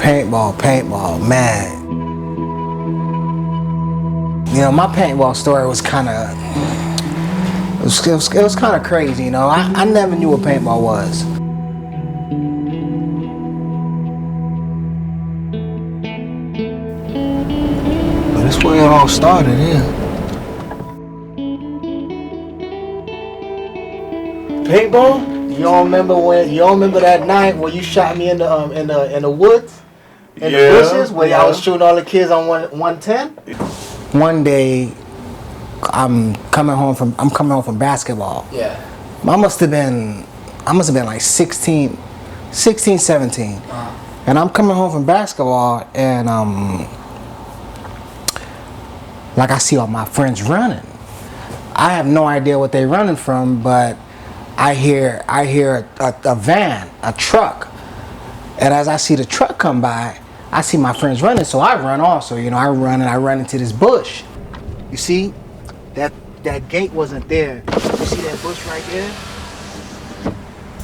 Paintball, man. You know, my paintball story was kind of, it was kind of crazy, you know. I never knew what paintball was. But that's where it all started, yeah. Paintball? You don't remember that night when you shot me in the woods? In the bushes where I was shooting all the kids on 110? One day I'm coming home from basketball. Yeah. I must have been like 16, 17. And I'm coming home from basketball and like I see all my friends running. I have no idea what they're running from, but I hear a van, a truck. And as I see the truck come by, I see my friends running, so I run also. You know, I run into this bush. You see, that gate wasn't there. You see that bush right there?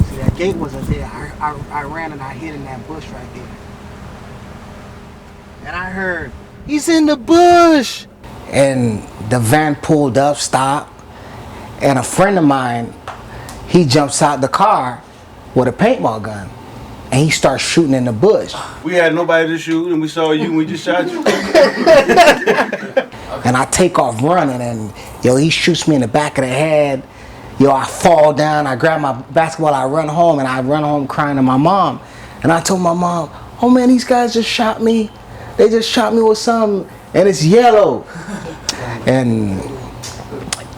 See, that gate wasn't there. I ran and I hid in that bush right there. And I heard, he's in the bush. And the van pulled up, stopped, and a friend of mine, he jumps out the car with a paintball gun. And he starts shooting in the bush. We had nobody to shoot, and we saw you, and we just shot you. And I take off running, and he shoots me in the back of the head. I fall down. I grab my basketball. I run home, and I run home crying to my mom. And I told my mom, "Oh man, these guys just shot me. They just shot me with something, and it's yellow." and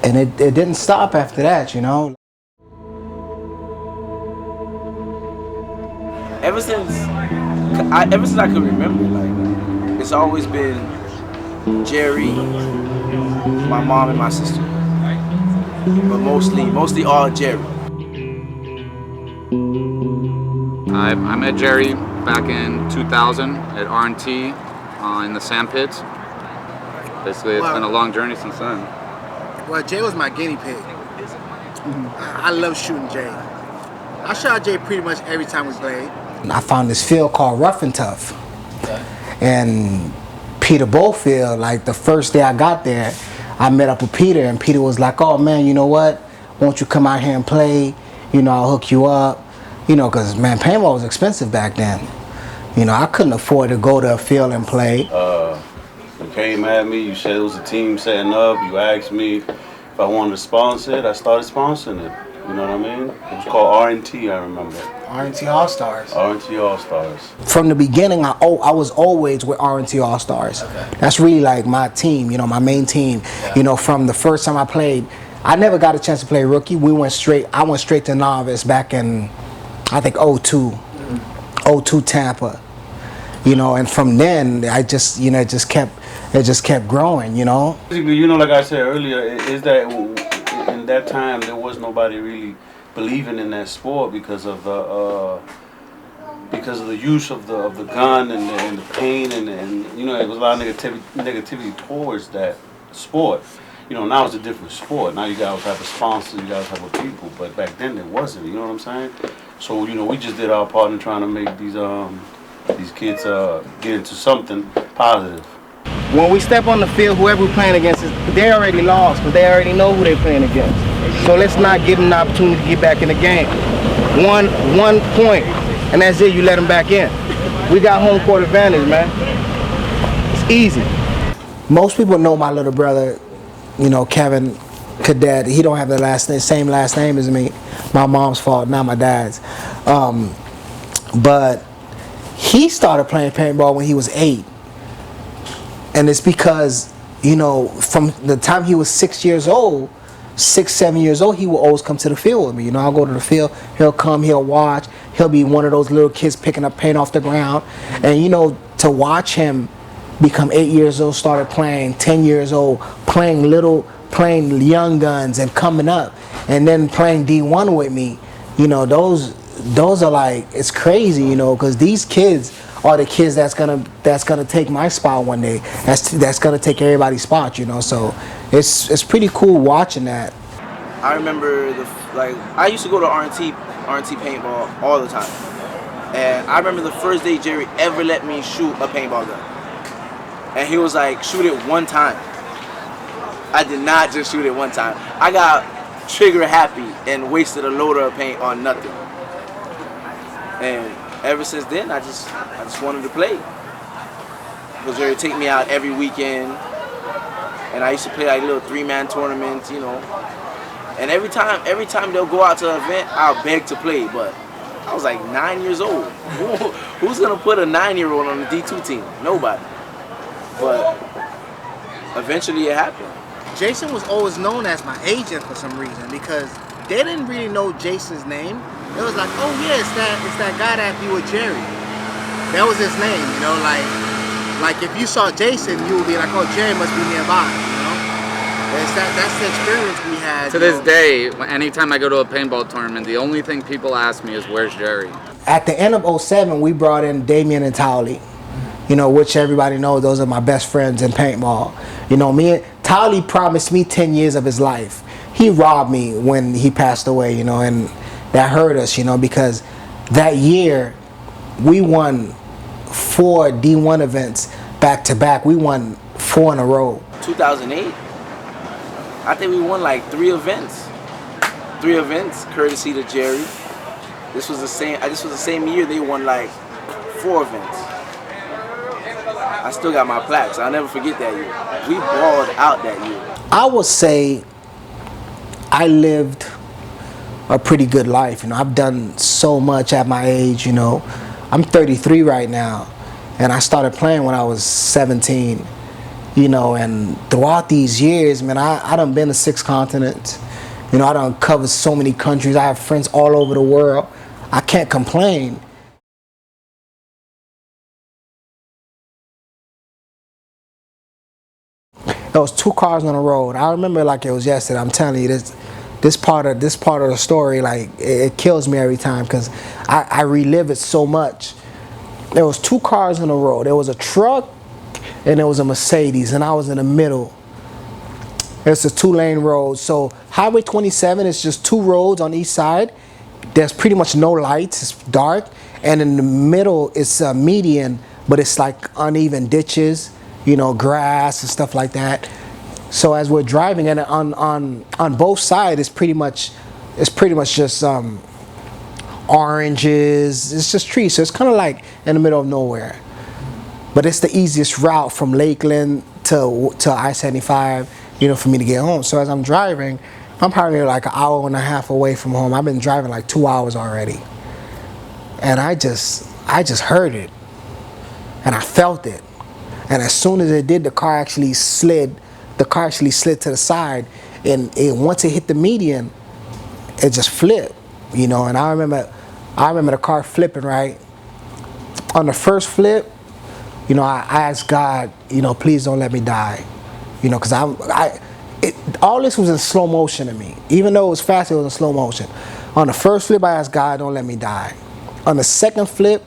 it didn't stop after that, you know. Ever since I can remember, like, it's always been Jerry, my mom, and my sister. But mostly all Jerry. I met Jerry back in 2000 at R&T in the sand pits. Basically, it's been a long journey since then. Well, Jay was my guinea pig. I love shooting Jay. I shot Jay pretty much every time we played. I found this field called Rough and Tough. Okay. And Peter Bowfield, like the first day I got there, I met up with Peter, and Peter was like, "Oh man, you know what? Won't you come out here and play? You know, I'll hook you up." You know, because man, paintball was expensive back then. You know, I couldn't afford to go to a field and play. You came at me, you said it was a team setting up, you asked me if I wanted to sponsor it, I started sponsoring it. You know what I mean? It was called R&T, I remember. R&T All-Stars. R&T All-Stars. From the beginning, I was always with R&T All-Stars. Okay. That's really like my team, you know, my main team. Yeah. You know, from the first time I played, I never got a chance to play rookie. I went straight to novice back in, I think, 02 Tampa. You know, and from then, I just, you know, it just kept growing, you know. Basically, you know, like I said earlier, is that in that time there was nobody really believing in that sport because of the use of the gun and the pain and you know, there was a lot of negativity towards that sport. You know, now it's a different sport. Now you guys have a sponsor, you guys have a people, but back then it wasn't. You know what I'm saying? So you know, we just did our part in trying to make these kids get into something positive. When we step on the field, whoever we're playing against, they already lost, but they already know who they're playing against. So let's not give them an opportunity to get back in the game. One point, and that's it, you let them back in. We got home court advantage, man. It's easy. Most people know my little brother, you know, Kevin Cadet. He don't have the same last name as me. My mom's fault, not my dad's. But he started playing paintball when he was 8. And it's because, you know, from the time he was 6 years old, 6, 7 years old, he will always come to the field with me. You know, I'll go to the field, he'll come, he'll watch, he'll be one of those little kids picking up paint off the ground. And, you know, to watch him become 8 years old, started playing, 10 years old, playing young guns and coming up, and then playing D1 with me, you know, those are like, it's crazy, you know, because these kids are the kids that's gonna take my spot one day. That's gonna take everybody's spot, you know. So it's pretty cool watching that. I remember I used to go to R&T paintball all the time. And I remember the first day Jerry ever let me shoot a paintball gun. And he was like, shoot it one time. I did not just shoot it one time. I got trigger happy and wasted a load of paint on nothing. And ever since then, I just wanted to play. Because Jerry would take me out every weekend. And I used to play like little 3-man tournaments, you know. And every time they'll go out to an event, I'll beg to play. But I was like 9 years old. Who's gonna put a 9-year-old on the D2 team? Nobody. But eventually it happened. Jason was always known as my agent for some reason because they didn't really know Jason's name. It was like, oh yeah, it's that guy that be with Jerry. That was his name, you know, like if you saw Jason, you would be like, oh, Jerry must be nearby, you know? That's the experience we had. To this day, anytime I go to a paintball tournament, the only thing people ask me is, where's Jerry? At the end of '07, we brought in Damien and Towley, you know, which everybody knows those are my best friends in paintball. You know, Towley promised me 10 years of his life. He robbed me when he passed away, you know, and that hurt us, you know, because that year we won 4 D1 events back to back. We won 4 in a row. 2008, I think we won like 3 events. 3 events, courtesy to Jerry. This was the same year they won like 4 events. I still got my plaques. I'll never forget that year. We balled out that year. I would say I lived a pretty good life. You know, I've done so much at my age, you know. I'm 33 right now, and I started playing when I was 17, you know, and throughout these years, man, I done been to 6 continents. You know, I done covered so many countries. I have friends all over the world. I can't complain. There was 2 cars on the road. I remember like it was yesterday. I'm telling you, this part of the story, like it kills me every time because I relive it so much. There was 2 cars on the road. There was a truck and there was a Mercedes, and I was in the middle. It's a 2-lane road. So Highway 27 is just 2 roads on each side. There's pretty much no lights. It's dark, and in the middle it's a median, but it's like uneven ditches, you know, grass and stuff like that. So as we're driving, and on both sides, it's pretty much just oranges. It's just trees. So it's kind of like in the middle of nowhere. But it's the easiest route from Lakeland to I-75, you know, for me to get home. So as I'm driving, I'm probably like an hour and a half away from home. I've been driving like 2 hours already, and I just heard it, and I felt it. And as soon as it did, the car actually slid to the side, and once it hit the median, it just flipped, you know. And I remember the car flipping, right? On the first flip, you know, I asked God, you know, please don't let me die, you know, because all this was in slow motion to me. Even though it was fast, it was in slow motion. On the first flip, I asked God, don't let me die. On the second flip,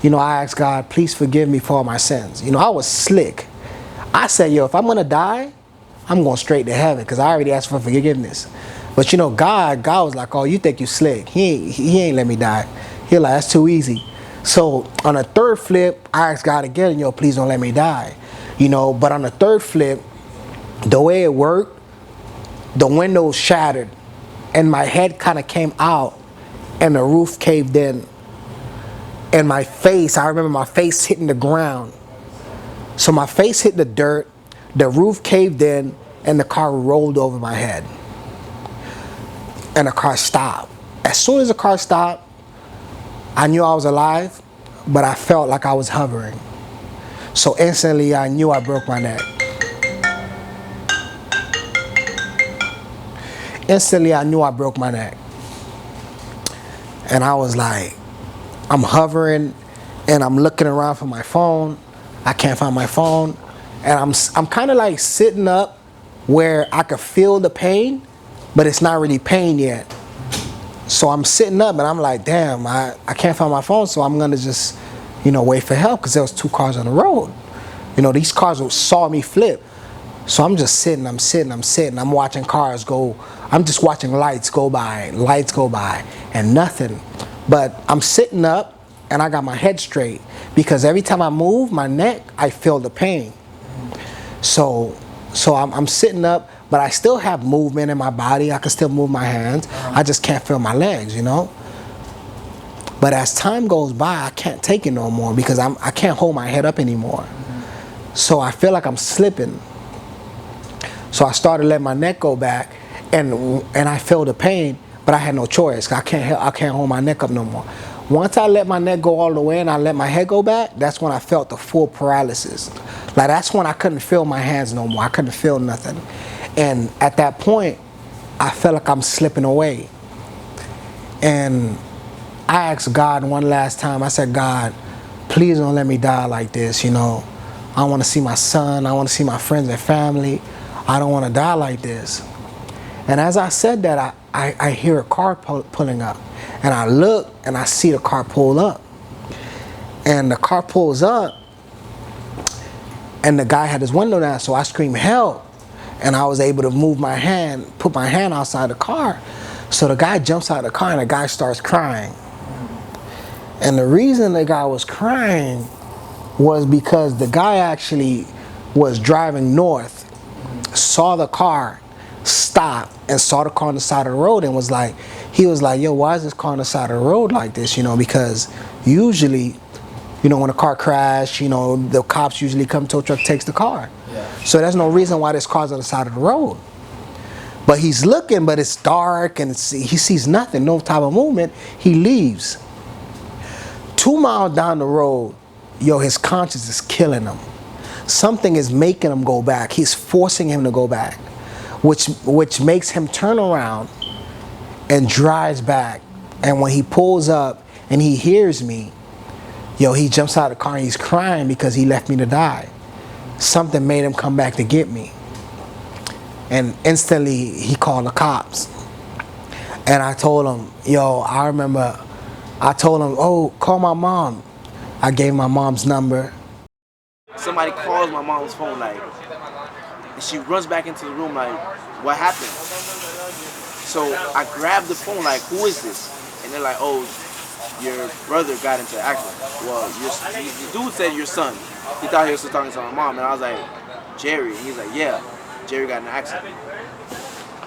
you know, I asked God, please forgive me for all my sins. You know, I was slick. I said, yo, if I'm going to die, I'm going straight to heaven because I already asked for forgiveness. But, you know, God was like, oh, you think you slick. He ain't let me die. He like, that's too easy. So on the third flip, I asked God again, yo, please don't let me die. You know, but on the third flip, the way it worked, the windows shattered and my head kind of came out and the roof caved in. And my face, I remember my face hitting the ground. So my face hit the dirt, the roof caved in, and the car rolled over my head. And the car stopped. As soon as the car stopped, I knew I was alive, but I felt like I was hovering. So instantly I knew I broke my neck. Instantly I knew I broke my neck. And I was like, I'm hovering and I'm looking around for my phone. I can't find my phone. And I'm kind of like sitting up where I could feel the pain, but it's not really pain yet. So I'm sitting up and I'm like, damn, I can't find my phone, so I'm gonna just, you know, wait for help because there was 2 cars on the road. You know, these cars saw me flip. So I'm just sitting, I'm watching cars go, I'm just watching lights go by, and nothing. But I'm sitting up and I got my head straight, because every time I move my neck, I feel the pain. So I'm sitting up, but I still have movement in my body. I can still move my hands. I just can't feel my legs, you know. But as time goes by, I can't take it no more, because I can't hold my head up anymore. So I feel like I'm slipping. So I started letting my neck go back, and I feel the pain, but I had no choice. I can't hold my neck up no more. Once I let my neck go all the way and I let my head go back, that's when I felt the full paralysis. Like, that's when I couldn't feel my hands no more. I couldn't feel nothing. And at that point, I felt like I'm slipping away. And I asked God one last time. I said, God, please don't let me die like this, you know. I want to see my son. I want to see my friends and family. I don't want to die like this. And as I said that, I hear a car pulling up. And I look and I see the car pull up. And the car pulls up, and the guy had his window down, so I screamed, help. And I was able to move my hand, put my hand outside the car. So the guy jumps out of the car and the guy starts crying. And the reason the guy was crying was because the guy actually was driving north, saw the car, stopped, and saw the car on the side of the road, and he was like, yo, why is this car on the side of the road like this? You know, because usually, you know, when a car crashes, you know, the cops usually come, tow truck takes the car. Yeah. So there's no reason why this car's on the side of the road. But he's looking, but it's dark, and he sees nothing, no type of movement. He leaves. 2 miles down the road, yo, his conscience is killing him. Something is making him go back. He's forcing him to go back, which makes him turn around and drives back. And when he pulls up and he hears me, yo, he jumps out of the car and he's crying because he left me to die. Something made him come back to get me. And instantly he called the cops. And I told him, yo, I remember, I told him, oh, call my mom. I gave my mom's number. Somebody calls my mom's phone, like, and she runs back into the room, like, what happened? So I grabbed the phone, like, who is this? And they're like, oh, your brother got into an accident. Well, the dude said your son. He thought he was still talking to my mom, and I was like, Jerry. And he's like, yeah, Jerry got in an accident.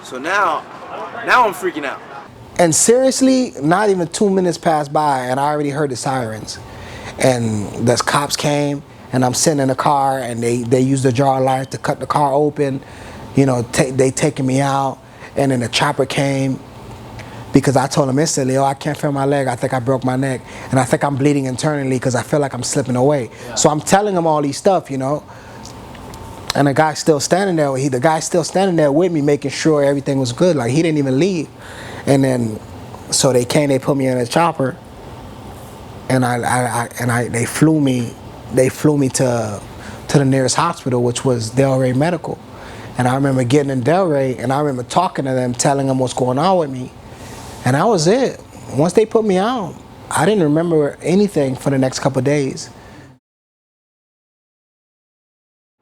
So now I'm freaking out. And seriously, not even 2 minutes passed by, and I already heard the sirens. And the cops came, and I'm sitting in the car, and they used the jar of light to cut the car open. You know, they taking me out, and then the chopper came, because I told them instantly, oh, I can't feel my leg. I think I broke my neck, and I think I'm bleeding internally because I feel like I'm slipping away. Yeah. So I'm telling them all these stuff, you know. And the guy's still standing there. The guy's still standing there with me, making sure everything was good. Like, he didn't even leave. And then, so they came, they put me in a chopper, and they flew me to the nearest hospital, which was Delray Medical. And I remember getting in Delray, and I remember talking to them, telling them what's going on with me. And that was it. Once they put me out, I didn't remember anything for the next couple of days.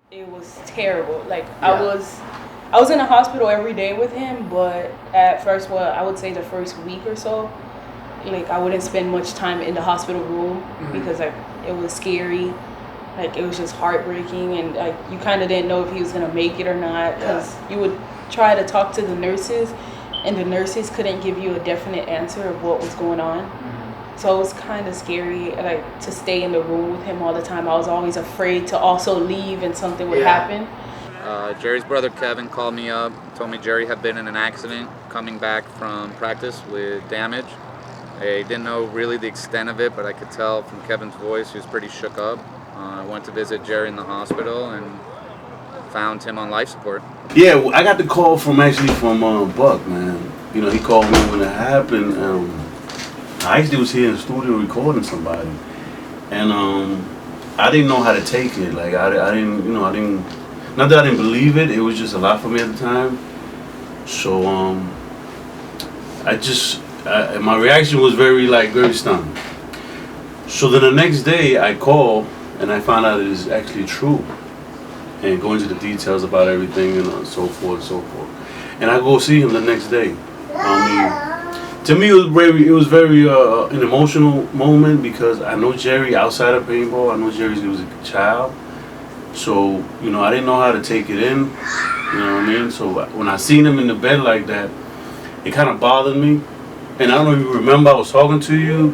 It was terrible. Like, yeah. I was in the hospital every day with him, but at first, I would say the first week or so, like, I wouldn't spend much time in the hospital room because, like, it was scary. Like, it was just heartbreaking, and, like, you kind of didn't know if he was going to make it or not, because you would try to talk to the nurses, and the nurses couldn't give you a definite answer of what was going on. So it was kind of scary, like, to stay in the room with him all the time. I was always afraid to also leave and something would happen. Jerry's brother Kevin called me up, told me Jerry had been in an accident coming back from practice with damage. I didn't know really the extent of it, but I could tell from Kevin's voice he was pretty shook up. I went to visit Jerry in the hospital and found him on life support. Yeah, I got the call from Buck, man. You know, he called me when it happened. I actually was here in the studio recording somebody, and I didn't know how to take it. Like, I didn't, not that I didn't believe it. It was just a lot for me at the time. So my reaction was very stunned. So then the next day I call and I found out it is actually true, and go into the details about everything and so forth and so forth. And I go see him the next day. To me, it was very an emotional moment because I know Jerry outside of paintball. I know Jerry was a child, so you know I didn't know how to take it in. You know what I mean? So when I seen him in the bed like that, it kind of bothered me. And I don't know if you remember, I was talking to you.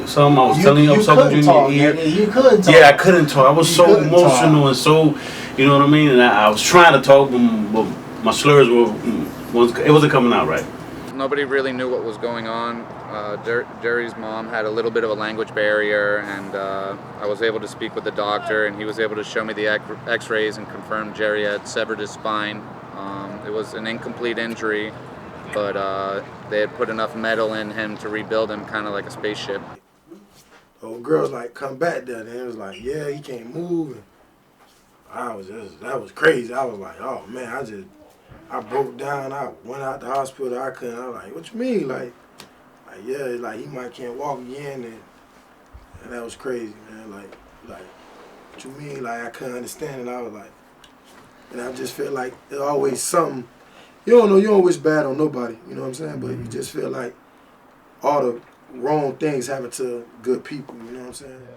Something I was telling you, I was talking to you in your ear. You couldn't talk. Yeah, I couldn't talk. I was so emotional and so, you know what I mean. And I was trying to talk, but my slurs it wasn't coming out right. Nobody really knew what was going on. Jerry's mom had a little bit of a language barrier, and I was able to speak with the doctor, and he was able to show me the x-rays and confirm Jerry had severed his spine. It was an incomplete injury, but they had put enough metal in him to rebuild him kind of like a spaceship. Old girls like come back there, and it was like, yeah, he can't move. And that was crazy. I was like, oh man, I broke down. I went out the hospital. I was like, what you mean? Like yeah, like he might can't walk again, and that was crazy, man. Like what you mean? Like I couldn't understand it. I was like, and I just feel like there's always something. You don't wish bad on nobody. You know what I'm saying? But you just feel like all the wrong things happen to good people. You know what I'm saying?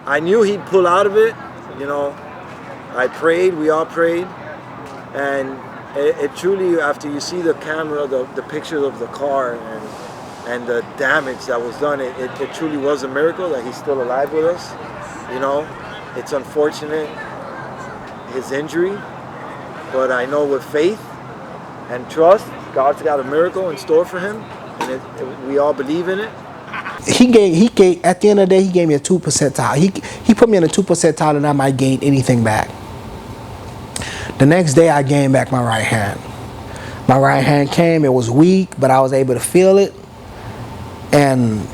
I knew he'd pull out of it, you know. I prayed, we all prayed, and it truly, after you see the camera, the picture of the car and the damage that was done, it truly was a miracle that he's still alive with us, you know. It's unfortunate, his injury, but I know with faith and trust, God's got a miracle in store for him, and we all believe in it. He gave at the end of the day, he gave me a 2 percentile. He put me in a 2 percentile and I might gain anything back. The next day I gained back my right hand. My right hand came, it was weak, but I was able to feel it. And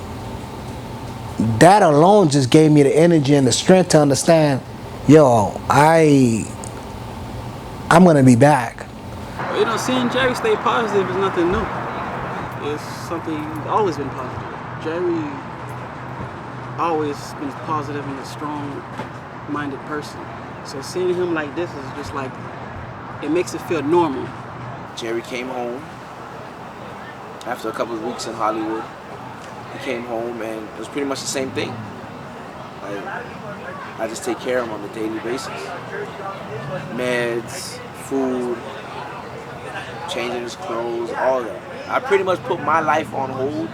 that alone just gave me the energy and the strength to understand, yo, I'm gonna be back. You know, seeing Jerry stay positive is nothing new. It's something he's always been positive. Jerry always been positive and a strong-minded person. So seeing him like this is just like, it makes it feel normal. Jerry came home after a couple of weeks in Hollywood. He came home and it was pretty much the same thing. Like, I just take care of him on a daily basis. Meds, food, changing his clothes, all that. I pretty much put my life on hold,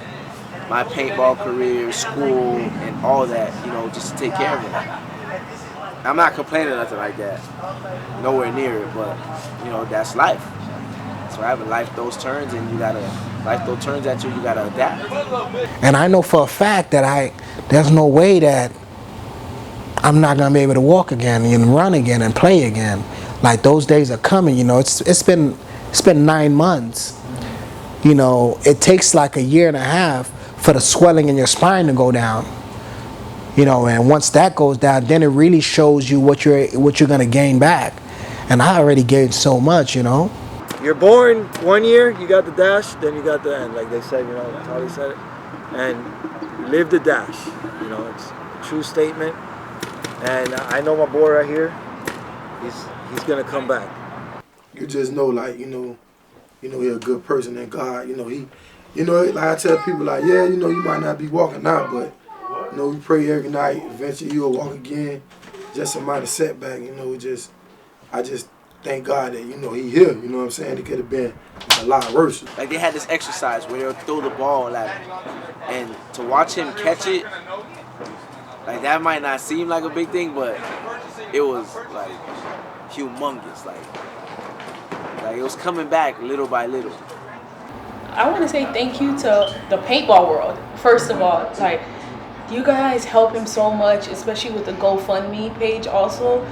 my paintball career, school, and all that, you know, just to take care of him. I'm not complaining or nothing like that. Nowhere near it, but, you know, that's life. So I have a life those turns, and you gotta, life those turns at you, you gotta adapt. And I know for a fact that there's no way that I'm not gonna be able to walk again and run again and play again. Like, those days are coming, you know. It's been 9 months. You know, it takes like a year and a half for the swelling in your spine to go down. You know, and once that goes down, then it really shows you what you're gonna gain back. And I already gained so much, you know. You're born 1 year, you got the dash, then you got the end, like they said, you know, that's how they said it. And live the dash, you know, it's a true statement. And I know my boy right here, he's gonna come back. You just know, like, you know, he's a good person, and God, you know, like I tell people, like, yeah, you know, you might not be walking out, but, you know, we pray every night, eventually you'll walk again. Just a minor setback, you know, I just thank God that, you know, he here, you know what I'm saying? It could have been a lot worse. Like, they had this exercise where they'll throw the ball at him, and to watch him catch it, like, that might not seem like a big thing, but it was, like, humongous, like it was coming back little by little. I want to say thank you to the paintball world. First of all, like, you guys help him so much, especially with the GoFundMe page also.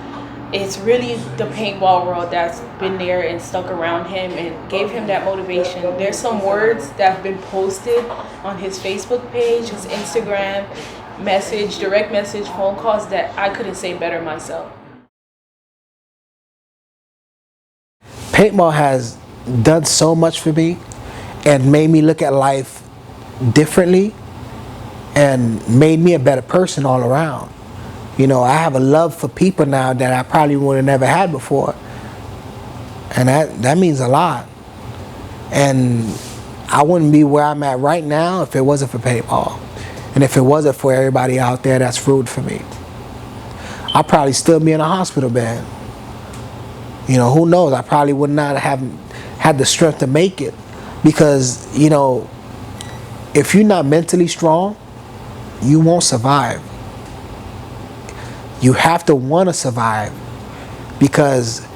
It's really the paintball world that's been there and stuck around him and gave him that motivation. There's some words that have been posted on his Facebook page, his Instagram message, direct message, phone calls that I couldn't say better myself. Paintball has done so much for me and made me look at life differently and made me a better person all around. You know, I have a love for people now that I probably would have never had before. And that means a lot. And I wouldn't be where I'm at right now if it wasn't for paintball. And if it wasn't for everybody out there that's rooting for me. I'd probably still be in a hospital bed. You know, who knows? I probably would not have had the strength to make it. Because, you know, if you're not mentally strong, you won't survive. You have to want to survive. Because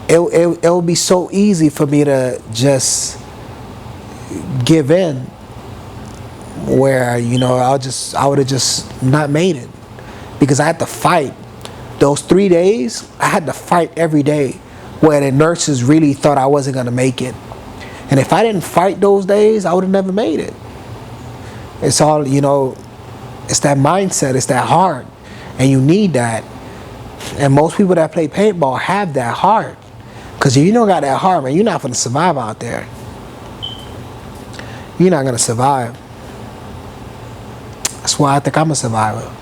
it'll be so easy for me to just give in, where, you know, I would have just not made it, because I had to fight. Those 3 days, I had to fight every day, where the nurses really thought I wasn't gonna make it. And if I didn't fight those days, I would have never made it. It's all, you know, it's that mindset, it's that heart, and you need that. And most people that play paintball have that heart. Because if you don't got that heart, man, you're not going to survive out there. You're not going to survive. That's why I think I'm a survivor.